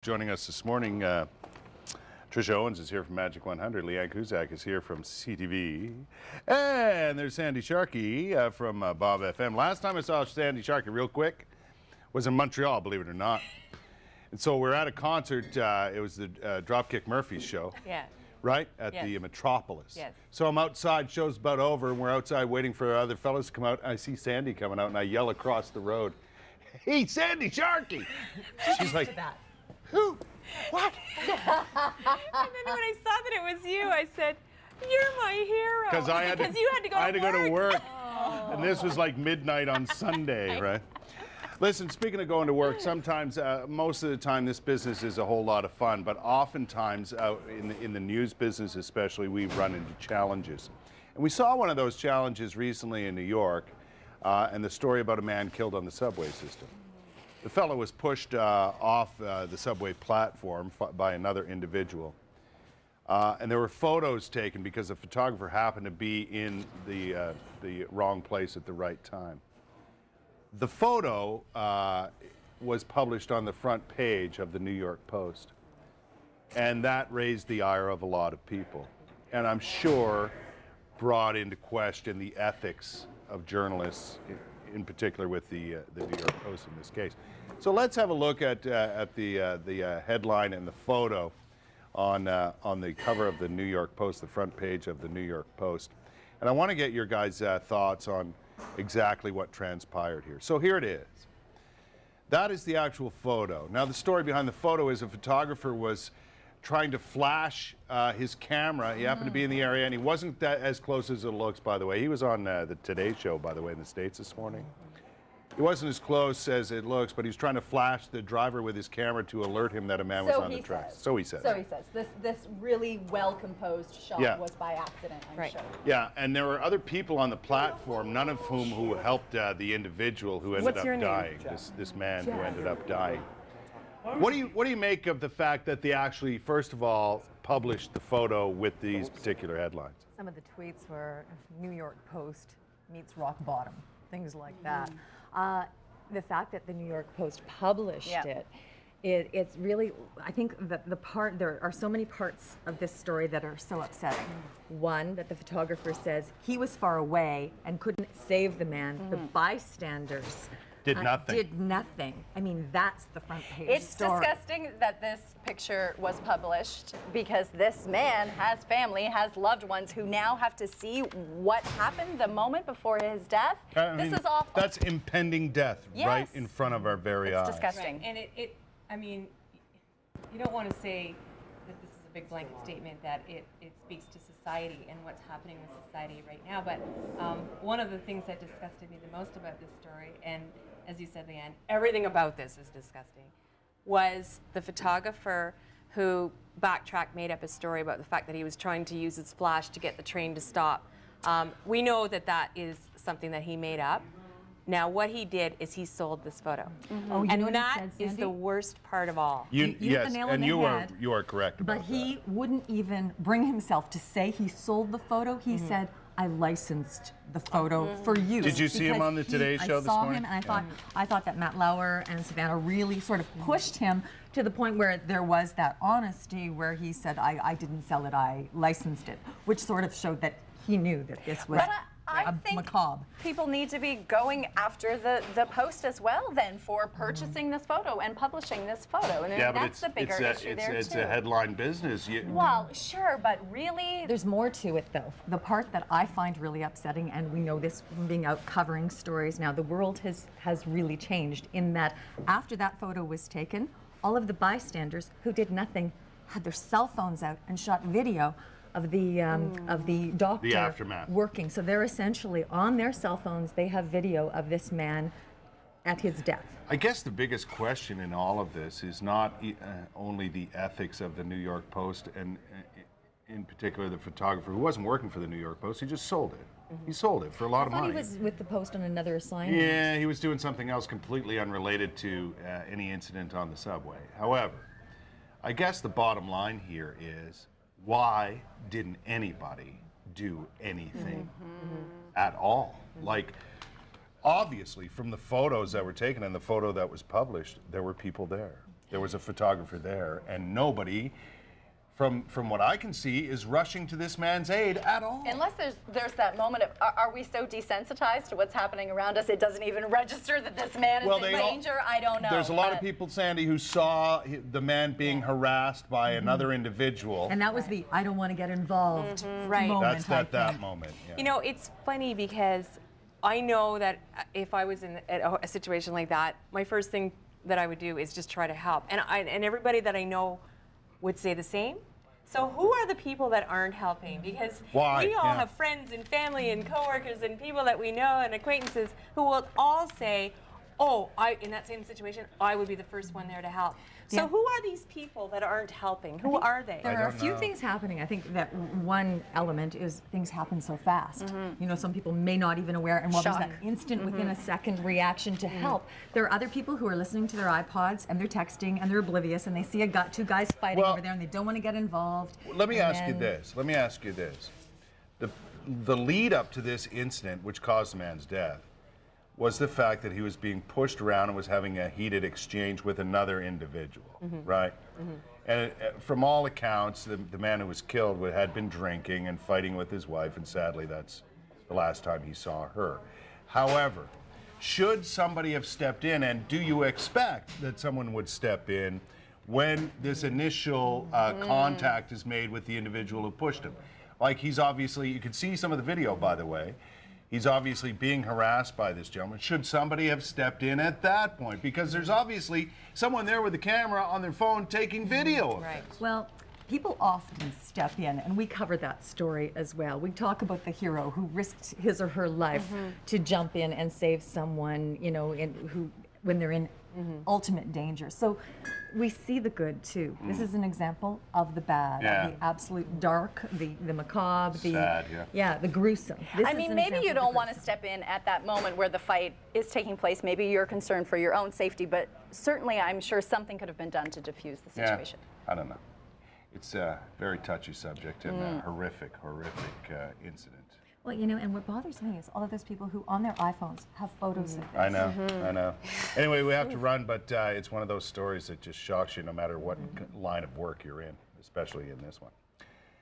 Joining us this morning, Trisha Owens is here from Majic 100. Leanne Cusack is here from CTV. And there's Sharkey from Bob FM. Last time I saw Sharkey real quick was in Montreal, believe it or not. And so we're at a concert. It was the Dropkick Murphys show. Yeah. Right? At the Metropolis. Yes. So I'm outside, show's about over, and we're outside waiting for other fellas to come out. I see Sandy coming out, and I yell across the road, "Hey, Sharkey!" She's like, "Who? What?" And then when I saw that it was you, I said, "You're my hero." Because you had to go I had to go to work. Oh. And this was like midnight on Sunday, right? Listen, speaking of going to work, sometimes, most of the time, this business is a whole lot of fun, but oftentimes, in the news business especially, we run into challenges. And we saw one of those challenges recently in New York, and the story about a man killed on the subway system. The fellow was pushed off the subway platform by another individual. And there were photos taken because the photographer happened to be in the wrong place at the right time. The photo was published on the front page of the New York Post. And that raised the ire of a lot of people. And I'm sure brought into question the ethics of journalists, in particular with the New York Post in this case. So let's have a look at the headline and the photo on the cover of the New York Post, the front page of the New York Post. And I want to get your guys' thoughts on exactly what transpired here. So here it is. That is the actual photo. Now the story behind the photo is a photographer was trying to flash his camera. He happened to be in the area, and he wasn't that as close as it looks, by the way. He was on the Today Show, by the way, in the States this morning. He wasn't as close as it looks, but he was trying to flash the driver with his camera to alert him that a man was on the tracks. So he says. So he says. This really well-composed shot was by accident, I'm sure. Yeah, and there were other people on the platform, none of whom helped the individual who ended up dying, this man who ended up dying. What do you make of the fact that they actually, first of all, published the photo with these particular headlines? Some of the tweets were New York Post meets rock bottom, things like that. The fact that the New York Post published it's really, I think that there are so many parts of this story that are so upsetting. One, that the photographer says he was far away and couldn't save the man. The bystanders did nothing. Did nothing. I mean, that's the front page It's story. disgusting that this picture was published because this man has family, has loved ones who now have to see what happened the moment before his death. This is awful. That's impending death right in front of our very eyes. It's disgusting. Right. And I mean, you don't want to say that this is a big blanket statement, that it speaks to society and what's happening with society right now. But one of the things that disgusted me the most about this story, and as you said, Leanne, everything about this is disgusting, was the photographer who backtracked, made up a story about the fact that he was trying to use his flash to get the train to stop. We know that that is something that he made up. Now, what he did is he sold this photo. Oh, you know what that he said, is Sandy? the worst part of all. You hit the nail on the head, you are correct about But he wouldn't even bring himself to say he sold the photo. He said, "I licensed the photo for you." Did you see him on the Today Show this morning? I saw him, and I thought that Matt Lauer and Savannah really sort of pushed him to the point where there was that honesty where he said, I didn't sell it, I licensed it, which sort of showed that he knew that this was I think macabre. People need to be going after the Post as well then for purchasing this photo and publishing this photo. And that's the bigger issue there too. It's a headline business. Well, sure, but really... There's more to it, though. The part that I find really upsetting, and we know this from being out covering stories now, the world has really changed in that after that photo was taken, all of the bystanders who did nothing had their cell phones out and shot video of the doctor the aftermath working. So they're essentially on their cell phones, they have video of this man at his death. I guess the biggest question in all of this is not only the ethics of the New York Post and in particular the photographer who wasn't working for the New York Post, he just sold it. He sold it for a lot of money. He was with the Post on another assignment. Yeah, he was doing something else completely unrelated to any incident on the subway. However, I guess the bottom line here is, why didn't anybody do anything at all? Like, obviously, from the photos that were taken and the photo that was published, there were people there. there was a photographer there, and nobody, from what I can see, is rushing to this man's aid at all. Unless there's that moment of, are we so desensitized to what's happening around us, it doesn't even register that this man is in danger? I don't know. There's a lot of people, Sandy, who saw the man being harassed by another individual. And that was the I don't want to get involved Right. moment. That's that moment. Yeah. You know, it's funny because I know that if I was in a situation like that, my first thing that I would do is just try to help. And everybody that I know would say the same. So who are the people that aren't helping? Because we all have friends and family and coworkers and people that we know and acquaintances who will all say, oh, in that same situation, I would be the first one there to help. So who are these people that aren't helping? Who are they? There are a few things happening. I think that one element is things happen so fast. You know, some people may not even aware, and while there's that instant, within a second reaction to help, there are other people who are listening to their iPods and they're texting and they're oblivious and they see two guys fighting over there and they don't want to get involved. Let me ask you this. Let me ask you this. The lead up to this incident, which caused the man's death, was the fact that he was being pushed around and was having a heated exchange with another individual, right? And from all accounts, the man who was killed had been drinking and fighting with his wife, and sadly that's the last time he saw her. However, should somebody have stepped in, and do you expect that someone would step in when this initial contact is made with the individual who pushed him? Like, he's obviously, you can see some of the video, by the way, he's obviously being harassed by this gentleman. Should somebody have stepped in at that point? Because there's obviously someone there with a camera on their phone taking video of it. Well, people often step in, and we cover that story as well. We talk about the hero who risked his or her life to jump in and save someone, you know, when they're in ultimate danger. So we see the good too. This is an example of the bad, of the absolute dark, the macabre, the sad, the gruesome. I mean, maybe you don't want to step in at that moment where the fight is taking place. Maybe you're concerned for your own safety, but certainly I'm sure something could have been done to diffuse the situation. I don't know. It's a very touchy subject and a horrific incident. Well, you know, and what bothers me is all of those people who on their iPhones have photos of this. I know, I know. Anyway, we have to run, but it's one of those stories that just shocks you no matter what line of work you're in, especially in this one.